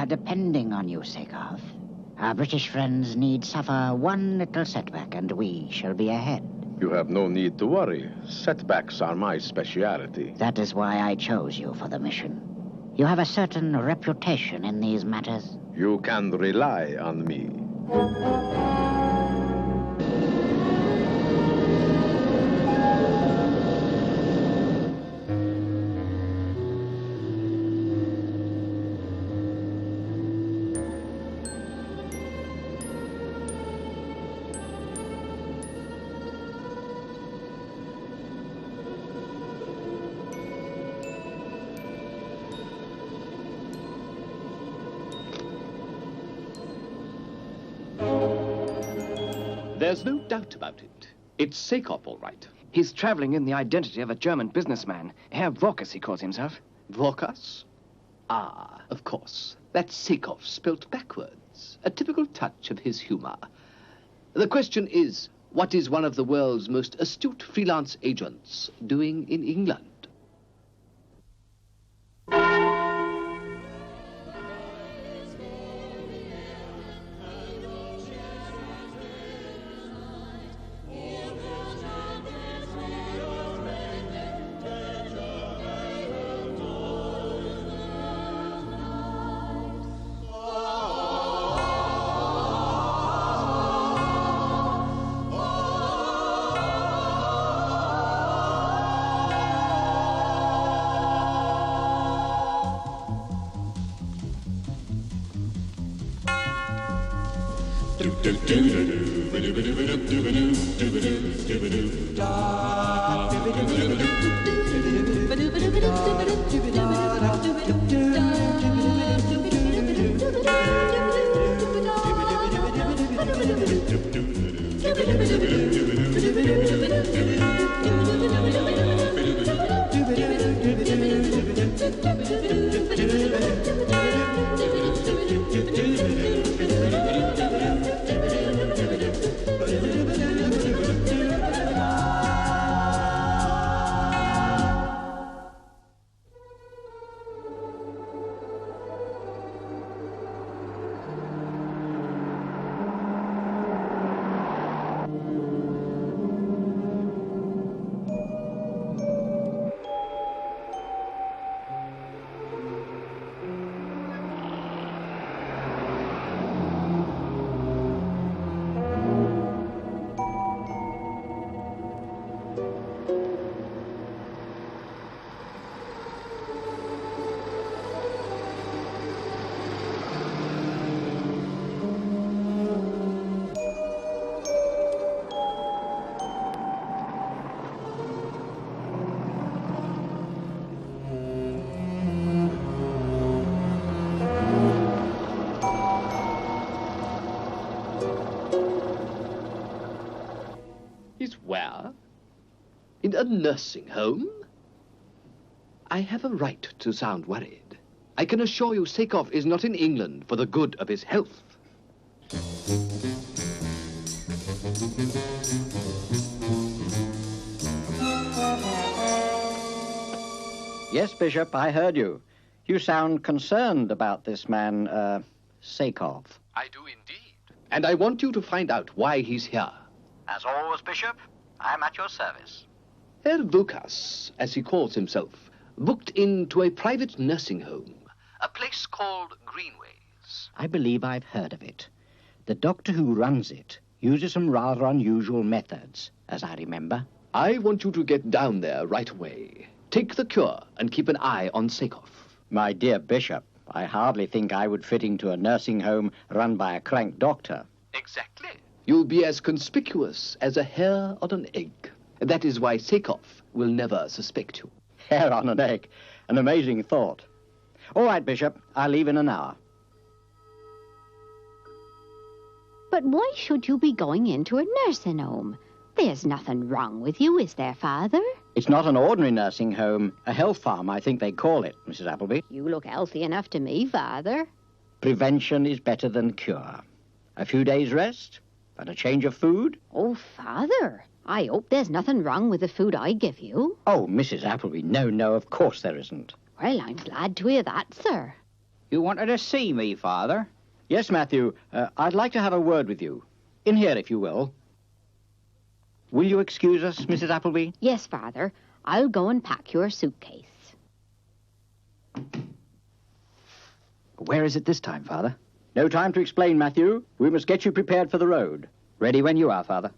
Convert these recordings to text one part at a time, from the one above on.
are depending on you, Sakov. Our British friends need suffer one little setback, and we shall be ahead. You have no need to worry. Setbacks are my speciality. That is why I chose you for the mission. You have a certain reputation in these matters. You can rely on me. There's no doubt about it. It's Sakov, all right. He's traveling in the identity of a German businessman. Herr Vorkas, he calls himself. Vorkas? Ah, of course. That's Sakov spelt backwards. A typical touch of his humor. The question is, what is one of the world's most astute freelance agents doing in England? Where? In a nursing home? I have a right to sound worried. I can assure you Sakov is not in England for the good of his health. Yes, Bishop, I heard you. You sound concerned about this man, Sakov. I do indeed. And I want you to find out why he's here. As always, Bishop, I'm at your service. Herr Vukas, as he calls himself, booked into a private nursing home, a place called Greenways. I believe I've heard of it. The doctor who runs it uses some rather unusual methods, as I remember. I want you to get down there right away. Take the cure and keep an eye on Sakov. My dear Bishop, I hardly think I would fit into a nursing home run by a crank doctor. Exactly. You'll be as conspicuous as a hair on an egg. That is why Sakov will never suspect you. Hair on an egg. An amazing thought. All right, Bishop. I'll leave in an hour. But why should you be going into a nursing home? There's nothing wrong with you, is there, Father? It's not an ordinary nursing home. A health farm, I think they call it, Mrs. Appleby. You look healthy enough to me, Father. Prevention is better than cure. A few days' rest and a change of food. Oh, Father, I hope there's nothing wrong with the food I give you. Oh, Mrs. Appleby, no, of course there isn't. Well, I'm glad to hear that, sir. You wanted to see me, Father? Yes, Matthew. I'd like to have a word with you. In here, if you will. Will you excuse us, Mrs. Appleby? Yes, Father. I'll go and pack your suitcase. Where is it this time, Father? No time to explain, Matthew. We must get you prepared for the road. Ready when you are, Father.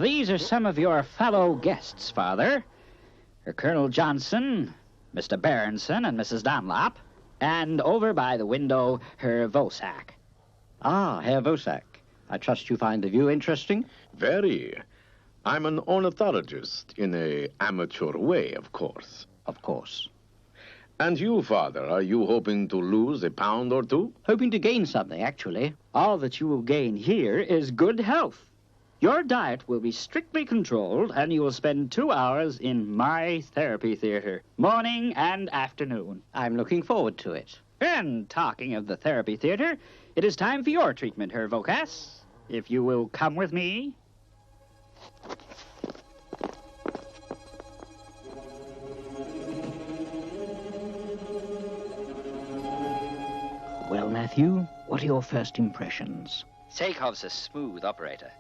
These are some of your fellow guests, Father. Colonel Johnson, Mr. Berenson, and Mrs. Dunlop. And over by the window, Herr Vosak. Ah, Herr Vosak. I trust you find the view interesting? Very. I'm an ornithologist, in a amateur way, of course. Of course. And you, Father, are you hoping to lose a pound or two? Hoping to gain something, actually. All that you will gain here is good health. Your diet will be strictly controlled, and you will spend 2 hours in my therapy theater, morning and afternoon. I'm looking forward to it. And talking of the therapy theater, it is time for your treatment, Herr Vokas. If you will come with me. Well, Matthew, what are your first impressions? Sakov's a smooth operator,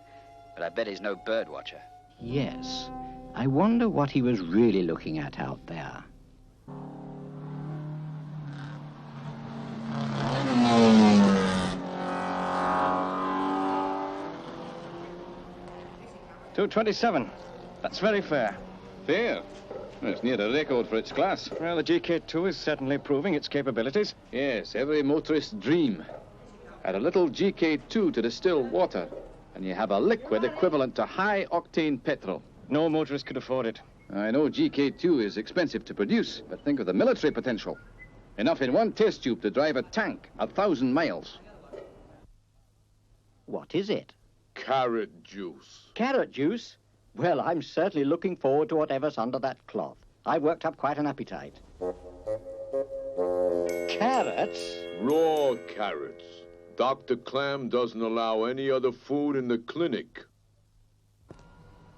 but I bet he's no bird watcher. Yes. I wonder what he was really looking at out there. $2.27. That's very fair. Fair? Well, it's near a record for its class. Well, the GK2 is certainly proving its capabilities. Yes, every motorist's dream. Add a little GK2 to distill water, and you have a liquid equivalent to high-octane petrol. No motorist could afford it. I know GK2 is expensive to produce, but think of the military potential. Enough in one test tube to drive a tank 1,000 miles. What is it? Carrot juice. Carrot juice? Well, I'm certainly looking forward to whatever's under that cloth. I've worked up quite an appetite. Carrots? Raw carrots. Dr. Klam doesn't allow any other food in the clinic.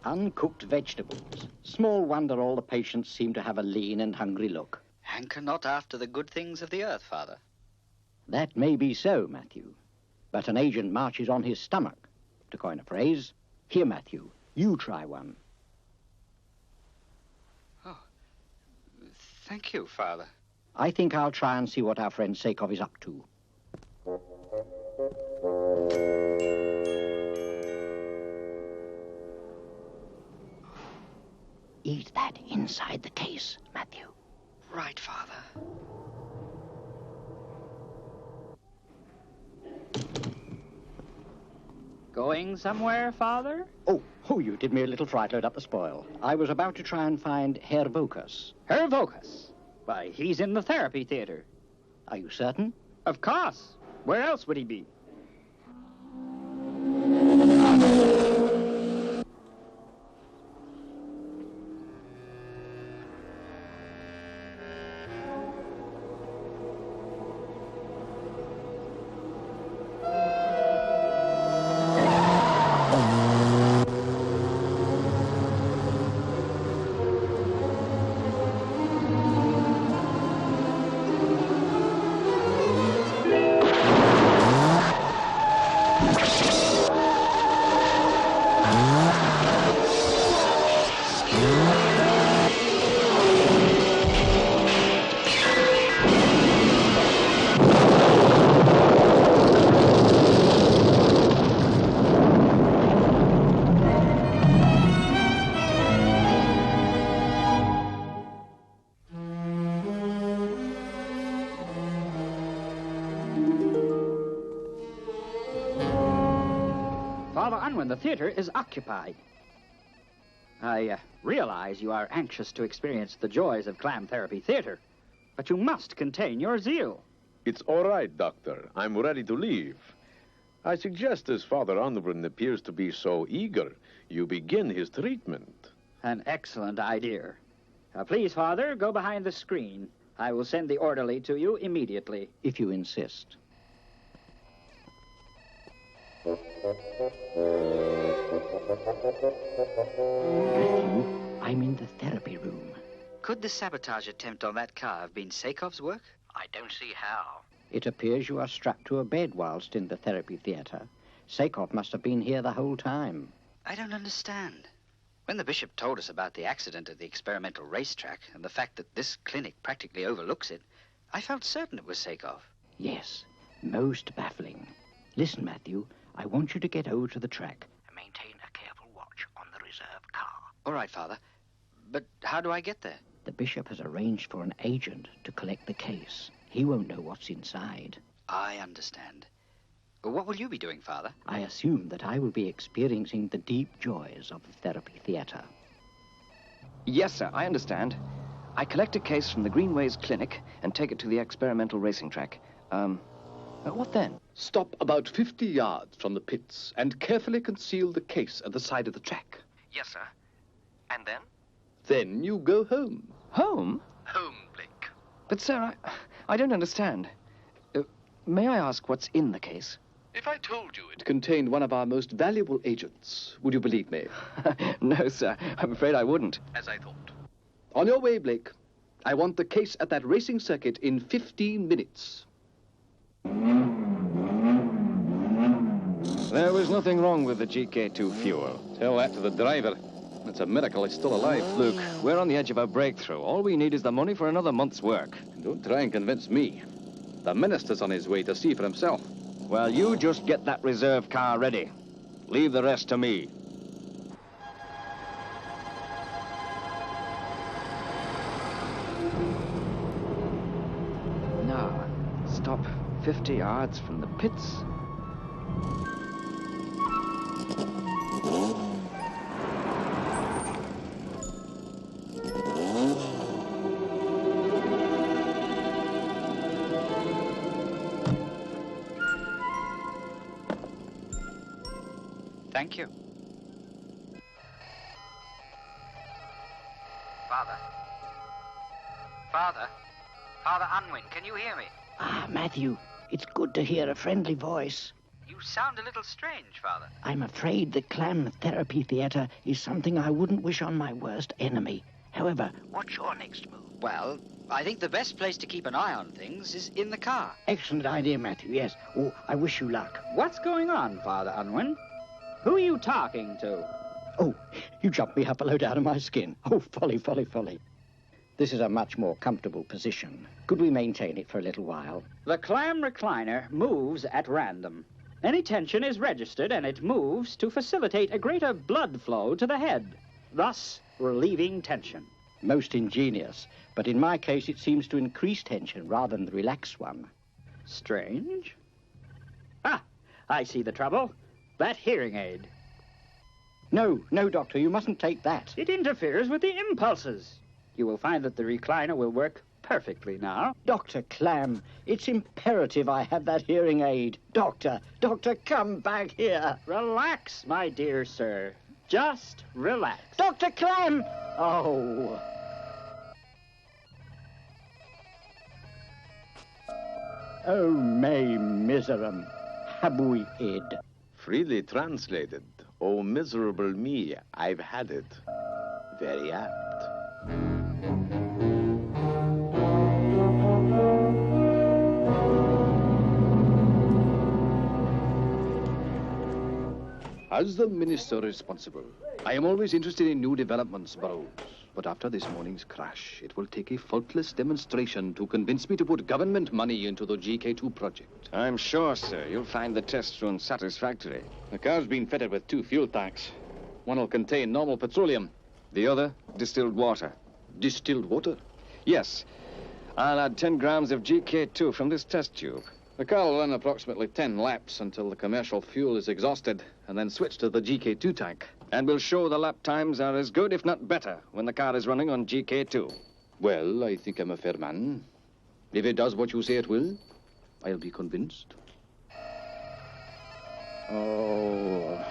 Uncooked vegetables. Small wonder all the patients seem to have a lean and hungry look. Hanker not after the good things of the earth, Father. That may be so, Matthew. But an agent marches on his stomach, to coin a phrase. Here, Matthew, you try one. Oh, thank you, Father. I think I'll try and see what our friend Sakov is up to. Eat that inside the case, Matthew. Right, Father. Going somewhere, Father? Oh, you did me a little fright load up the spoil. I was about to try and find Herr Vokas. Herr Vokas? Why, he's in the therapy theater. Are you certain? Of course. Where else would he be? when the theater is occupied. I realize you are anxious to experience the joys of Klam Therapy Theater, but you must contain your zeal. It's all right, Doctor. I'm ready to leave. I suggest, as Father Unwin appears to be so eager, you begin his treatment. An excellent idea. Please, Father, go behind the screen. I will send the orderly to you immediately. If you insist. Matthew, I'm in the therapy room. Could the sabotage attempt on that car have been Sakov's work? I don't see how. It appears you are strapped to a bed whilst in the therapy theatre. Sakov must have been here the whole time. I don't understand. When the bishop told us about the accident at the experimental racetrack and the fact that this clinic practically overlooks it, I felt certain it was Sakov. Yes, most baffling. Listen, Matthew, I want you to get over to the track and maintain a careful watch on the reserve car. All right, Father. But how do I get there? The bishop has arranged for an agent to collect the case. He won't know what's inside. I understand. What will you be doing, Father? I assume that I will be experiencing the deep joys of the therapy theatre. Yes, sir, I understand. I collect a case from the Greenways clinic and take it to the experimental racing track. What then? Stop about 50 yards from the pits and carefully conceal the case at the side of the track. Yes, sir. And then? Then you go home. Home? Home, Blake. But, sir, I don't understand. May I ask what's in the case? If I told you it contained one of our most valuable agents, would you believe me? No, sir. I'm afraid I wouldn't. As I thought. On your way, Blake. I want the case at that racing circuit in 15 minutes. There was nothing wrong with the GK2 fuel. Tell that to the driver. It's a miracle he's still alive. Luke, we're on the edge of a breakthrough. All we need is the money for another month's work. Don't try and convince me. The minister's on his way to see for himself. Well, you just get that reserve car ready. Leave the rest to me. Now, stop 50 yards from the pits. Thank you. Father? Father? Father Unwin, can you hear me? Ah, Matthew, it's good to hear a friendly voice. You sound a little strange, Father. I'm afraid the Klam Therapy Theatre is something I wouldn't wish on my worst enemy. However, what's your next move? Well, I think the best place to keep an eye on things is in the car. Excellent idea, Matthew, yes. Oh, I wish you luck. What's going on, Father Unwin? Who are you talking to? Oh, you jumped me up a load out of my skin. Oh, folly, folly, folly. This is a much more comfortable position. Could we maintain it for a little while? The Klam recliner moves at random. Any tension is registered and it moves to facilitate a greater blood flow to the head, thus relieving tension. Most ingenious, but in my case it seems to increase tension rather than relax one. Strange. Ah, I see the trouble. That hearing aid. No, no, Doctor, you mustn't take that. It interferes with the impulses. You will find that the recliner will work perfectly now. Dr. Klam, it's imperative I have that hearing aid. Doctor, come back here. Relax, my dear sir. Just relax. Dr. Klam! Oh. Oh, me miserum. Habui id. Freely translated, oh miserable me, I've had it. Very apt. As the minister responsible, I am always interested in new developments, Burroughs. But after this morning's crash, it will take a faultless demonstration to convince me to put government money into the GK2 project. I'm sure, sir, you'll find the test run satisfactory. The car's been fitted with 2 fuel tanks. One will contain normal petroleum. The other, distilled water. Distilled water? Yes. I'll add 10 grams of GK2 from this test tube. The car will run approximately 10 laps until the commercial fuel is exhausted, and then switch to the GK2 tank. And we'll show the lap times are as good, if not better, when the car is running on GK2. Well, I think I'm a fair man. If it does what you say it will, I'll be convinced. Oh,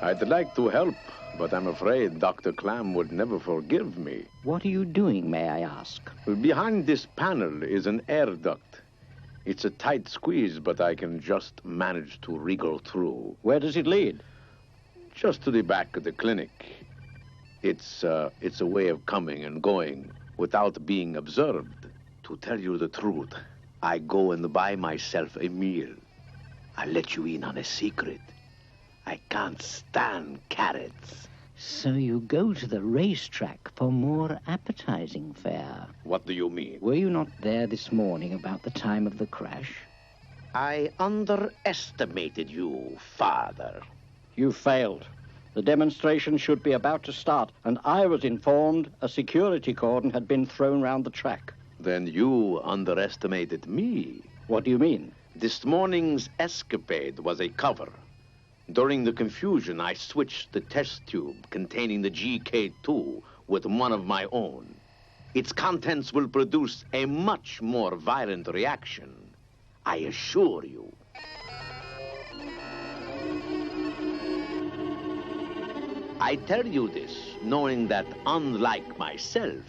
I'd like to help, but I'm afraid Dr. Klam would never forgive me. What are you doing, may I ask? Behind this panel is an air duct. It's a tight squeeze, but I can just manage to wriggle through. Where does it lead? Just to the back of the clinic. It's a way of coming and going without being observed. To tell you the truth, I go and buy myself a meal. I'll let you in on a secret. I can't stand carrots. So you go to the racetrack for more appetizing fare. What do you mean? Were you not there this morning about the time of the crash? I underestimated you, Father. You failed. The demonstration should be about to start, and I was informed a security cordon had been thrown round the track. Then you underestimated me. What do you mean? This morning's escapade was a cover. During the confusion, I switched the test tube containing the GK2 with one of my own. Its contents will produce a much more violent reaction, I assure you. I tell you this, knowing that, unlike myself,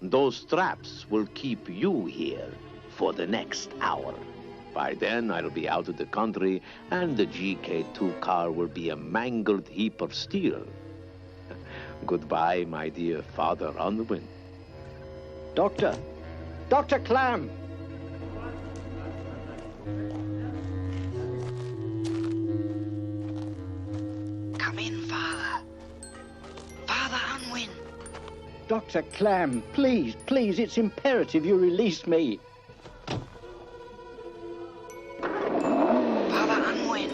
those traps will keep you here for the next hour. By then, I'll be out of the country, and the GK2 car will be a mangled heap of steel. Goodbye, my dear Father Unwin. Doctor! Dr. Klam! Come in, Father. Father Unwin. Dr. Klam, please, please, it's imperative you release me. Father Unwin.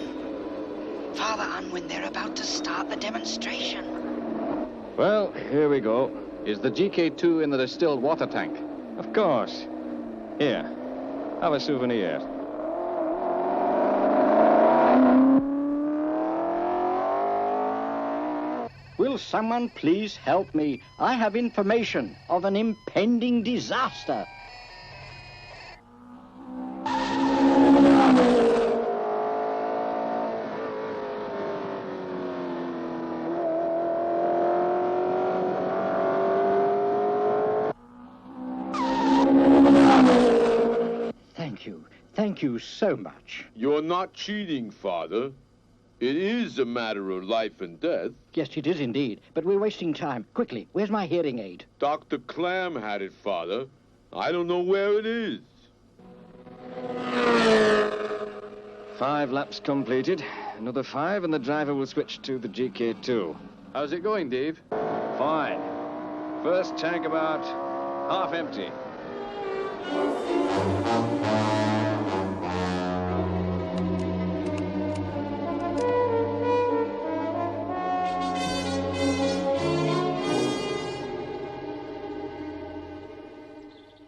Father Unwin, they're about to start the demonstration. Well, here we go. Is the GK2 in the distilled water tank? Of course. Here, have a souvenir. Will someone please help me? I have information of an impending disaster. Thank you so much. You're not cheating, Father. It is a matter of life and death. Yes, it is indeed. But we're wasting time. Quickly, where's my hearing aid? Dr. Klam had it, Father. I don't know where it is. 5 laps completed. Another 5, and the driver will switch to the GK2. How's it going, Dave? Fine. First tank about half empty.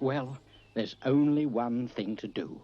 Well, there's only one thing to do.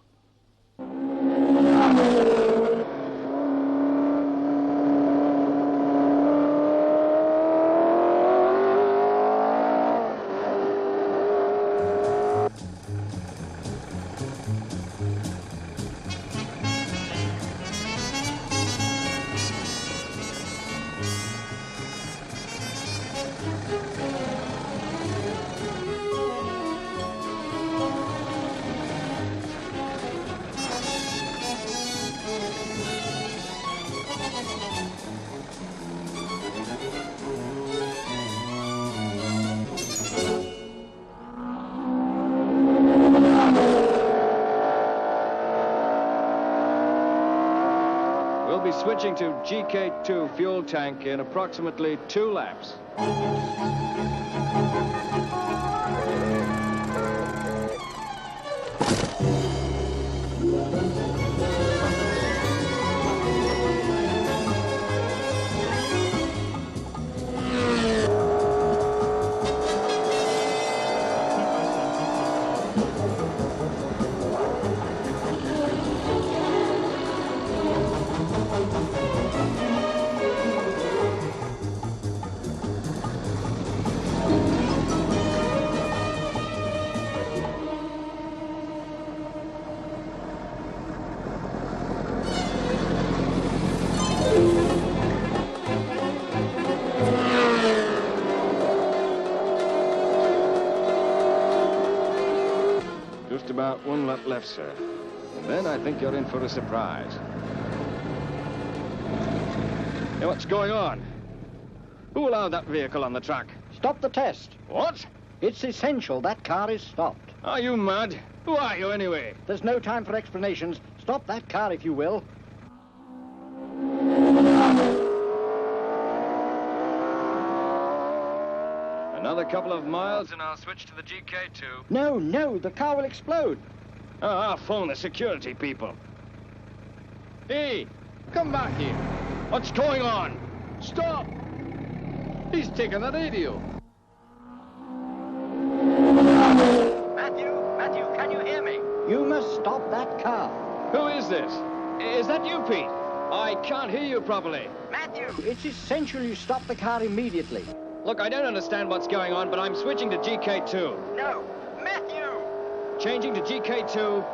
We'll be switching to GK2 fuel tank in approximately 2 laps. about 1 lap left, sir. And then I think you're in for a surprise. Hey, what's going on? Who allowed that vehicle on the track? Stop the test. What? It's essential that car is stopped. Are you mad? Who are you, anyway? There's no time for explanations. Stop that car, if you will. Another couple of miles and I'll switch to the GK2. No, the car will explode. Oh, I'll phone the security people. Hey, come back here. What's going on? Stop! He's taken the radio. Matthew, can you hear me? You must stop that car. Who is this? Is that you, Pete? I can't hear you properly. Matthew! It's essential you stop the car immediately. Look, I don't understand what's going on, but I'm switching to GK2. No! Matthew! Changing to GK2.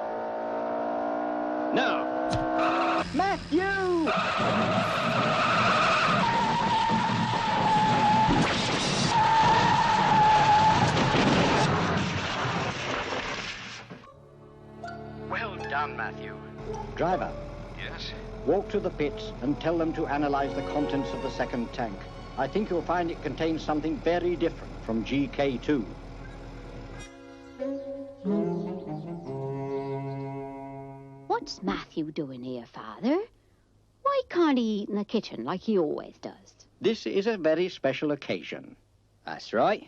Now. Matthew! Well done, Matthew. Driver. Yes? Walk to the pits and tell them to analyze the contents of the second tank. I think you'll find it contains something very different from GK2. What's Matthew doing here, Father? Why can't he eat in the kitchen like he always does? This is a very special occasion. That's right.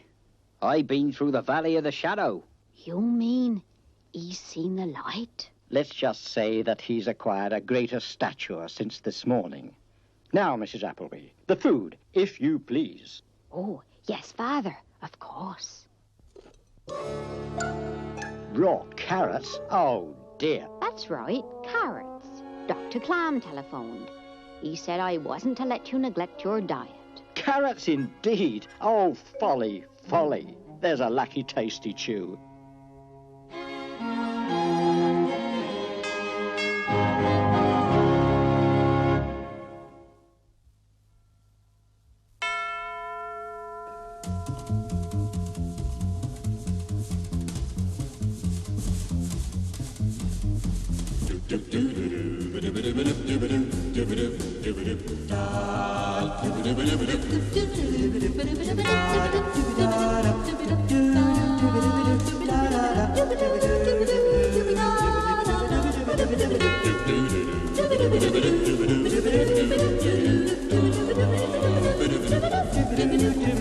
I've been through the Valley of the Shadow. You mean he's seen the light? Let's just say that he's acquired a greater stature since this morning. Now, Mrs. Appleby, the food, if you please. Oh, yes, Father, of course. Raw carrots? Oh, dear. That's right, carrots. Dr. Klam telephoned. He said I wasn't to let you neglect your diet. Carrots indeed. Oh, folly, folly. There's a lucky tasty chew.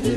Do